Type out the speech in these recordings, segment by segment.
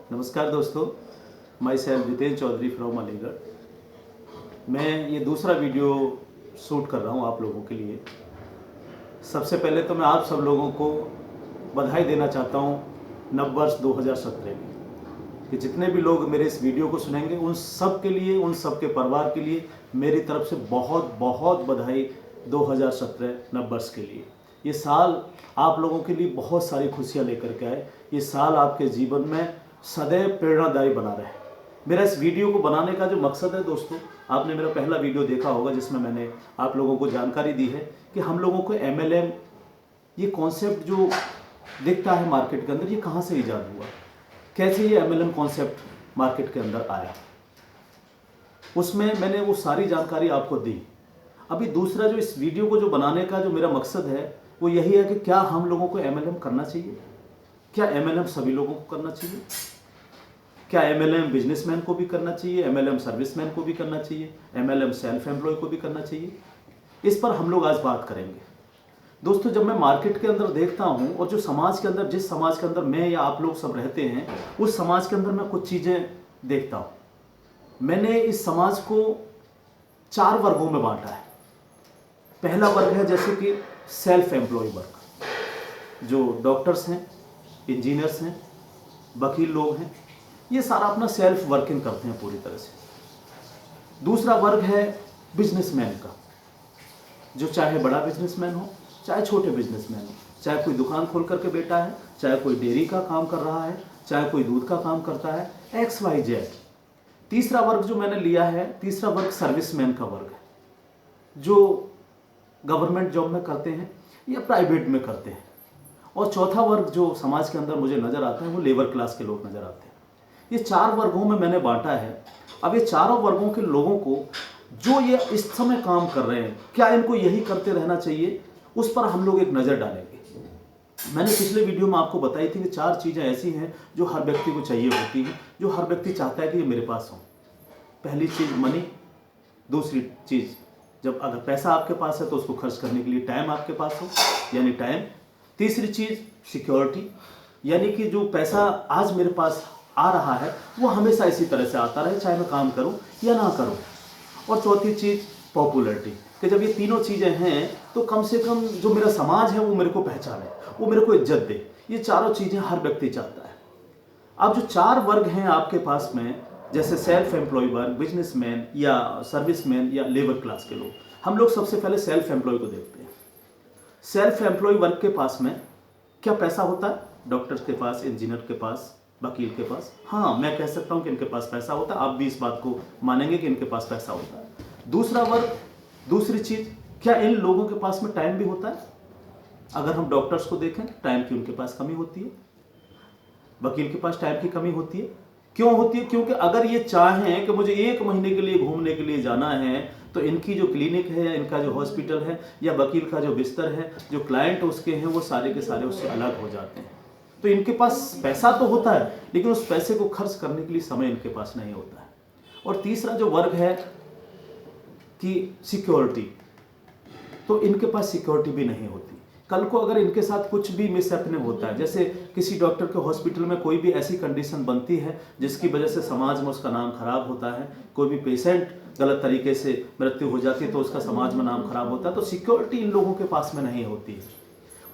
नमस्कार दोस्तों, myself Jitendra Chaudhary from Aligarh. मैं ये दूसरा वीडियो शूट कर रहा हूँ आप लोगों के लिए। सबसे पहले तो मैं आप सब लोगों को बधाई देना चाहता हूँ नववर्ष 2017 की। कि जितने भी लोग मेरे इस वीडियो को सुनेंगे उन सब के लिए, उन सब के परिवार के लिए मेरी तरफ से बहुत बहुत बधाई 2017 नववर्ष के लिए। ये साल आप लोगों के लिए बहुत सारी खुशियाँ लेकर के आए। ये साल आपके जीवन में सदैव प्रेरणादायी बना रहे। मेरा इस वीडियो को बनाने का जो मकसद है दोस्तों, आपने मेरा पहला वीडियो देखा होगा जिसमें मैंने आप लोगों को जानकारी दी है कि हम लोगों को MLM ये कॉन्सेप्ट जो दिखता है मार्केट के अंदर, ये कहाँ से ईजाद हुआ, कैसे ये MLM कॉन्सेप्ट मार्केट के अंदर आया, उसमें मैंने वो सारी जानकारी आपको दी। अभी दूसरा जो इस वीडियो को जो बनाने का जो मेरा मकसद है वो यही है कि क्या हम लोगों को MLM करना चाहिए, क्या MLM सभी लोगों को करना चाहिए, क्या MLM बिजनेसमैन को भी करना चाहिए, MLM सर्विसमैन को भी करना चाहिए, MLM सेल्फ एम्प्लॉय को भी करना चाहिए। इस पर हम लोग आज बात करेंगे दोस्तों। जब मैं मार्केट के अंदर देखता हूं और जो समाज के अंदर, जिस समाज के अंदर मैं या आप लोग सब रहते हैं, उस समाज के अंदर मैं कुछ चीज़ें देखता हूं। मैंने इस समाज को 4 वर्गों में बांटा है। पहला वर्ग है जैसे कि सेल्फ एम्प्लॉय वर्ग, जो डॉक्टर्स हैं, इंजीनियर्स हैं, वकील लोग हैं, ये सारा अपना सेल्फ वर्किंग करते हैं पूरी तरह से। दूसरा वर्ग है बिजनेसमैन का, जो चाहे बड़ा बिजनेसमैन हो, चाहे छोटे बिजनेसमैन हो, चाहे कोई दुकान खोल करके बैठा है, चाहे कोई डेयरी का काम कर रहा है, चाहे कोई दूध का काम करता है, XYZ। तीसरा वर्ग जो मैंने लिया है, तीसरा वर्ग सर्विसमैन का वर्ग है, जो गवर्नमेंट जॉब में करते हैं या प्राइवेट में करते हैं। और चौथा वर्ग जो समाज के अंदर मुझे नज़र आता है वो लेबर क्लास के लोग नज़र आते हैं। ये 4 वर्गों में मैंने बांटा है। अब ये चारों वर्गों के लोगों को जो ये इस समय काम कर रहे हैं, क्या इनको यही करते रहना चाहिए, उस पर हम लोग एक नज़र डालेंगे। मैंने पिछले वीडियो में आपको बताई थी कि 4 चीज़ें ऐसी हैं जो हर व्यक्ति को चाहिए होती हैं, जो हर व्यक्ति चाहता है कि ये मेरे पास हो। पहली चीज़ मनी, दूसरी चीज़ जब अगर पैसा आपके पास है तो उसको खर्च करने के लिए टाइम आपके पास हो, यानी टाइम। तीसरी चीज़ सिक्योरिटी, यानी कि जो पैसा आज मेरे पास आ रहा है वो हमेशा इसी तरह से आता रहे, चाहे मैं काम करूं या ना करूं। और चौथी चीज़ पॉपुलैरिटी, कि जब ये तीनों चीज़ें हैं तो कम से कम जो मेरा समाज है वो मेरे को पहचाने, वो मेरे को इज्जत दे। ये चारों चीज़ें हर व्यक्ति चाहता है। अब जो 4 वर्ग हैं आपके पास में, जैसे सेल्फ एम्प्लॉय वर्ग, बिजनेसमैन या सर्विसमैन या लेबर क्लास के लोग, हम लोग सबसे पहले सेल्फ एम्प्लॉय को देखते हैं। सेल्फ एम्प्लॉय वर्ग के पास में क्या पैसा होता है? डॉक्टर्स के पास, इंजीनियर के पास, वकील के पास, हाँ मैं कह सकता हूँ कि इनके पास पैसा होता है। आप भी इस बात को मानेंगे कि इनके पास पैसा होता है। दूसरा वर्ग, दूसरी चीज़, क्या इन लोगों के पास में टाइम भी होता है? अगर हम डॉक्टर्स को देखें, टाइम की उनके पास कमी होती है, वकील के पास टाइम की कमी होती है। क्यों होती है? क्योंकि अगर ये चाहें कि मुझे 1 महीने के लिए घूमने के लिए जाना है तो इनकी जो क्लिनिक है, इनका जो हॉस्पिटल है या वकील का जो बिस्तर है, जो क्लाइंट उसके हैं, वो सारे के सारे उससे अलग हो जाते हैं। तो इनके पास पैसा तो होता है लेकिन उस पैसे को खर्च करने के लिए समय इनके पास नहीं होता है। और तीसरा जो वर्ग है कि सिक्योरिटी, तो इनके पास सिक्योरिटी भी नहीं होती। कल को अगर इनके साथ कुछ भी मिसहैपनिंग होता है, जैसे किसी डॉक्टर के हॉस्पिटल में कोई भी ऐसी कंडीशन बनती है जिसकी वजह से समाज में उसका नाम खराब होता है, कोई भी पेशेंट गलत तरीके से मृत्यु हो जाती है तो उसका समाज में नाम खराब होता है, तो सिक्योरिटी इन लोगों के पास में नहीं होती है।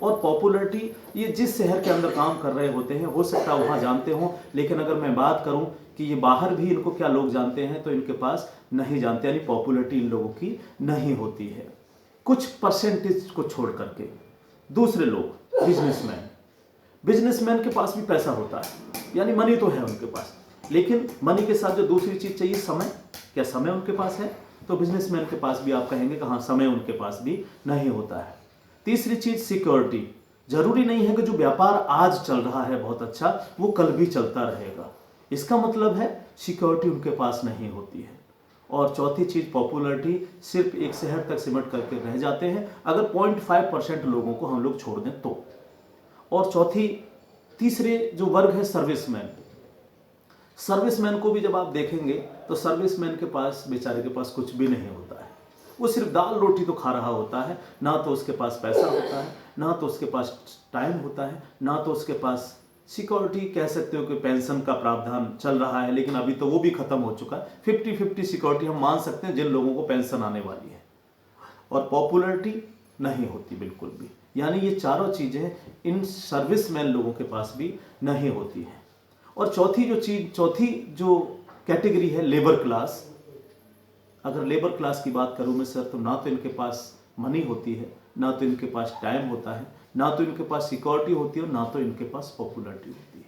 और पॉपुलैरिटी, ये जिस शहर के अंदर काम कर रहे होते हैं हो सकता है वहाँ जानते हों, लेकिन अगर मैं बात करूँ कि ये बाहर भी इनको क्या लोग जानते हैं तो इनके पास नहीं जानते, यानी पॉपुलैरिटी इन लोगों की नहीं होती है, कुछ परसेंटेज को छोड़ करके। दूसरे लोग बिजनेसमैन, बिजनेसमैन के पास भी पैसा होता है, यानी मनी तो है उनके पास, लेकिन मनी के साथ जो दूसरी चीज़ चाहिए, समय, क्या समय उनके पास है? तो बिजनेसमैन के पास भी आप कहेंगे कि हाँ समय उनके पास भी नहीं होता है। तीसरी चीज़ सिक्योरिटी, जरूरी नहीं है कि जो व्यापार आज चल रहा है बहुत अच्छा वो कल भी चलता रहेगा, इसका मतलब है सिक्योरिटी उनके पास नहीं होती है। और चौथी चीज़ पॉपुलैरिटी, सिर्फ एक शहर तक सिमट करके रह जाते हैं अगर 0.5% लोगों को हम लोग छोड़ दें तो। और तीसरे जो वर्ग है सर्विसमैन, सर्विसमैन को भी जब आप देखेंगे तो सर्विसमैन के पास, बेचारे के पास कुछ भी नहीं होता है, वो सिर्फ दाल रोटी तो खा रहा होता है, ना तो उसके पास पैसा होता है, ना तो उसके पास टाइम होता है, ना तो उसके पास सिक्योरिटी कह सकते हो कि पेंशन का प्रावधान चल रहा है, लेकिन अभी तो वो भी खत्म हो चुका है। 50-50 सिक्योरिटी हम मान सकते हैं जिन लोगों को पेंशन आने वाली है, और पॉपुलैरिटी नहीं होती बिल्कुल भी। यानी ये चारों चीज़ें इन सर्विसमैन लोगों के पास भी नहीं होती हैं। और चौथी जो कैटेगरी है लेबर क्लास। अगर लेबर क्लास की बात करूं मैं सर, तो ना तो इनके पास मनी होती है, ना तो इनके पास टाइम होता है, ना तो इनके पास सिक्योरिटी होती है, ना तो इनके पास पॉपुलैरिटी होती है।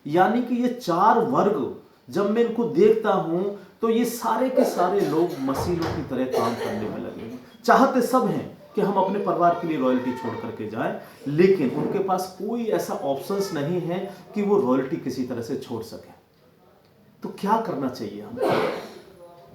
यानी कि ये चार वर्ग जब मैं इनको देखता हूं तो ये सारे के सारे लोग मशीनों की तरह काम करने में लगे हैं। चाहते सब हैं कि हम अपने परिवार के लिए रॉयल्टी छोड़ करके जाएं, लेकिन उनके पास कोई ऐसा ऑप्शंस नहीं है कि वो रॉयल्टी किसी तरह से छोड़ सकें। तो क्या करना चाहिए हमको?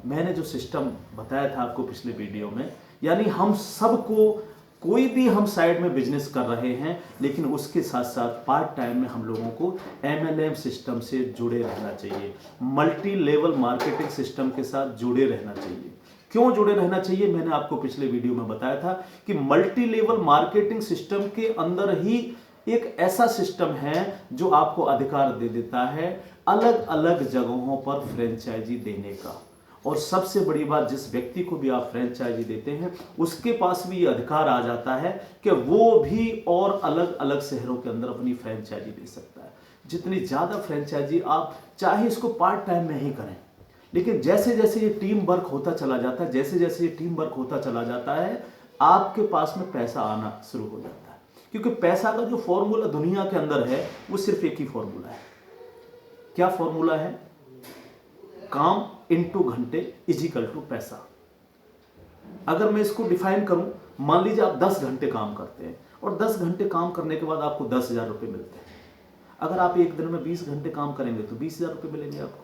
मैंने जो सिस्टम बताया था आपको पिछले वीडियो में, यानी हम सबको कोई भी हम साइड में बिजनेस कर रहे हैं, लेकिन उसके साथ साथ पार्ट टाइम में हम लोगों को MLM सिस्टम से जुड़े रहना चाहिए, मल्टी लेवल मार्केटिंग सिस्टम के साथ जुड़े रहना चाहिए। क्यों जुड़े रहना चाहिए? मैंने आपको पिछले वीडियो में बताया था कि मल्टी लेवल मार्केटिंग सिस्टम के अंदर ही एक ऐसा सिस्टम है जो आपको अधिकार दे देता है अलग अलग जगहों पर फ्रेंचाइजी देने का। और सबसे बड़ी बात, जिस व्यक्ति को भी आप फ्रेंचाइजी देते हैं उसके पास भी ये अधिकार आ जाता है कि वो भी और अलग अलग शहरों के अंदर अपनी फ्रेंचाइजी दे सकता है। जितनी ज़्यादा फ्रेंचाइजी आप चाहे इसको पार्ट टाइम में ही करें, लेकिन जैसे जैसे ये टीम वर्क होता चला जाता है, जैसे जैसे ये टीम वर्क होता चला जाता है, आपके पास में पैसा आना शुरू हो जाता है। क्योंकि पैसा का जो फॉर्मूला दुनिया के अंदर है वो सिर्फ एक ही फॉर्मूला है। क्या फॉर्मूला है? काम इनटू घंटे इजिकल टू पैसा। अगर मैं इसको डिफाइन करूं, मान लीजिए आप 10 घंटे काम करते हैं और 10 घंटे काम करने के बाद आपको 10,000 रुपये मिलते हैं। अगर आप एक दिन में 20 घंटे काम करेंगे तो 20,000 रुपये मिलेंगे आपको।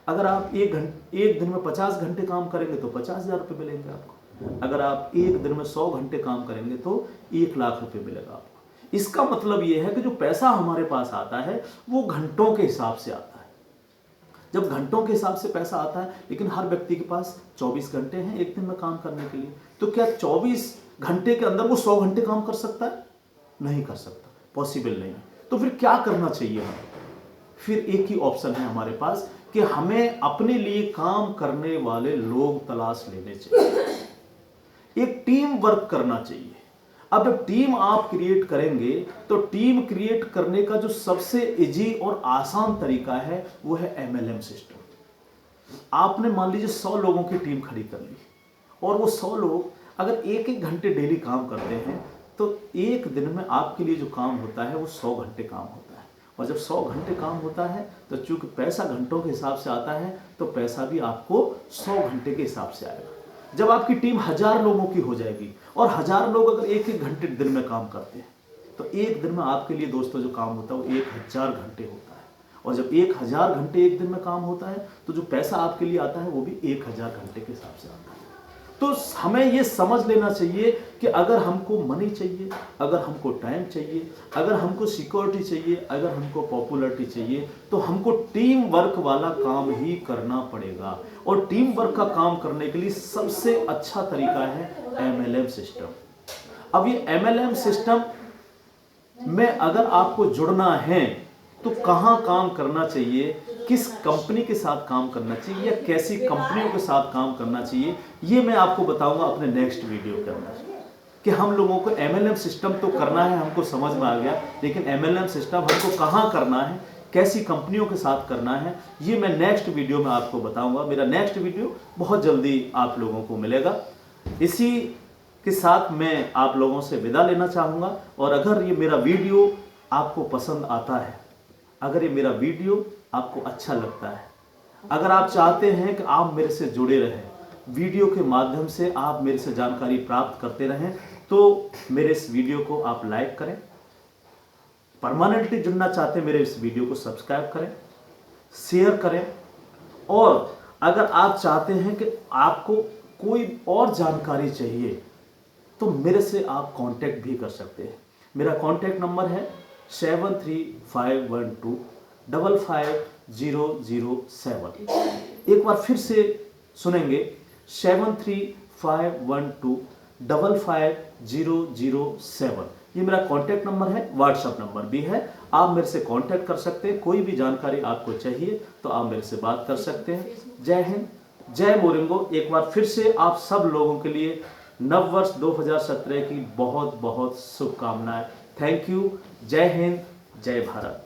अगर आप एक दिन में 50 घंटे काम करेंगे तो 50,000 रुपये मिलेंगे आपको। अगर आप एक दिन में 100 घंटे काम करेंगे तो 1,00,000 रुपये मिलेगा आपको। इसका मतलब यह है कि जो पैसा हमारे पास आता है वो घंटों के हिसाब से आता है। जब घंटों के हिसाब से पैसा आता है, लेकिन हर व्यक्ति के पास 24 घंटे हैं एक दिन में काम करने के लिए, तो क्या 24 घंटे के अंदर वो 100 घंटे काम कर सकता है? नहीं कर सकता, पॉसिबल नहीं। तो फिर क्या करना चाहिए हमें? फिर एक ही ऑप्शन है हमारे पास कि हमें अपने लिए काम करने वाले लोग तलाश लेने चाहिए, एक टीम वर्क करना चाहिए। अब जब टीम आप क्रिएट करेंगे तो टीम क्रिएट करने का जो सबसे इजी और आसान तरीका है वो है MLM सिस्टम। आपने मान लीजिए 100 लोगों की टीम खड़ी कर ली, और वो 100 लोग अगर एक एक घंटे डेली काम करते हैं तो एक दिन में आपके लिए जो काम होता है वो 100 घंटे काम होता है। और जब 100 घंटे काम होता है तो चूंकि पैसा घंटों के हिसाब से आता है तो पैसा भी आपको 100 घंटे के हिसाब से आएगा। जब आपकी टीम 1000 लोगों की हो जाएगी और 1000 लोग अगर एक एक घंटे दिन में काम करते हैं तो एक दिन में आपके लिए दोस्तों जो काम होता है वो 1000 घंटे होता है। और जब 1000 घंटे एक दिन में काम होता है तो जो पैसा आपके लिए आता है वो भी 1000 घंटे के हिसाब से आता है। तो हमें ये समझ लेना चाहिए कि अगर हमको मनी चाहिए, अगर हमको टाइम चाहिए, अगर हमको सिक्योरिटी चाहिए, अगर हमको पॉपुलैरिटी चाहिए, तो हमको टीम वर्क वाला काम ही करना पड़ेगा। और टीम वर्क का काम करने के लिए सबसे अच्छा तरीका है MLM सिस्टम। अब ये MLM सिस्टम में अगर आपको जुड़ना है तो कहाँ काम करना चाहिए, किस कंपनी के साथ काम करना चाहिए या कैसी कंपनियों के साथ काम करना चाहिए, ये मैं आपको बताऊंगा अपने नेक्स्ट वीडियो के अंदर। कि हम लोगों को MLM सिस्टम तो करना है, हमको समझ में आ गया, लेकिन MLM सिस्टम हमको कहाँ करना है, कैसी कंपनियों के साथ करना है, ये मैं नेक्स्ट वीडियो में आपको बताऊंगा। मेरा नेक्स्ट वीडियो बहुत जल्दी आप लोगों को मिलेगा। इसी के साथ मैं आप लोगों से विदा लेना चाहूँगा। और अगर ये मेरा वीडियो आपको पसंद आता है, अगर ये मेरा वीडियो आपको अच्छा लगता है, अगर आप चाहते हैं कि आप मेरे से जुड़े रहें, वीडियो के माध्यम से आप मेरे से जानकारी प्राप्त करते रहें, तो मेरे इस वीडियो को आप लाइक करें। परमानेंटली जुड़ना चाहते हैं मेरे इस वीडियो को सब्सक्राइब करें, शेयर करें। और अगर आप चाहते हैं कि आपको कोई और जानकारी चाहिए तो मेरे से आप कांटेक्ट भी कर सकते हैं। मेरा कांटेक्ट नंबर है 7351255007। एक बार फिर से सुनेंगे, 7351255007। ये मेरा कांटेक्ट नंबर है, व्हाट्सएप नंबर भी है। आप मेरे से कांटेक्ट कर सकते हैं। कोई भी जानकारी आपको चाहिए तो आप मेरे से बात कर सकते हैं। जय हिंद, जय मोरिंगो। एक बार फिर से आप सब लोगों के लिए नव वर्ष 2017 की बहुत बहुत शुभकामनाएं। Thank you. जय हिंद, जय भारत।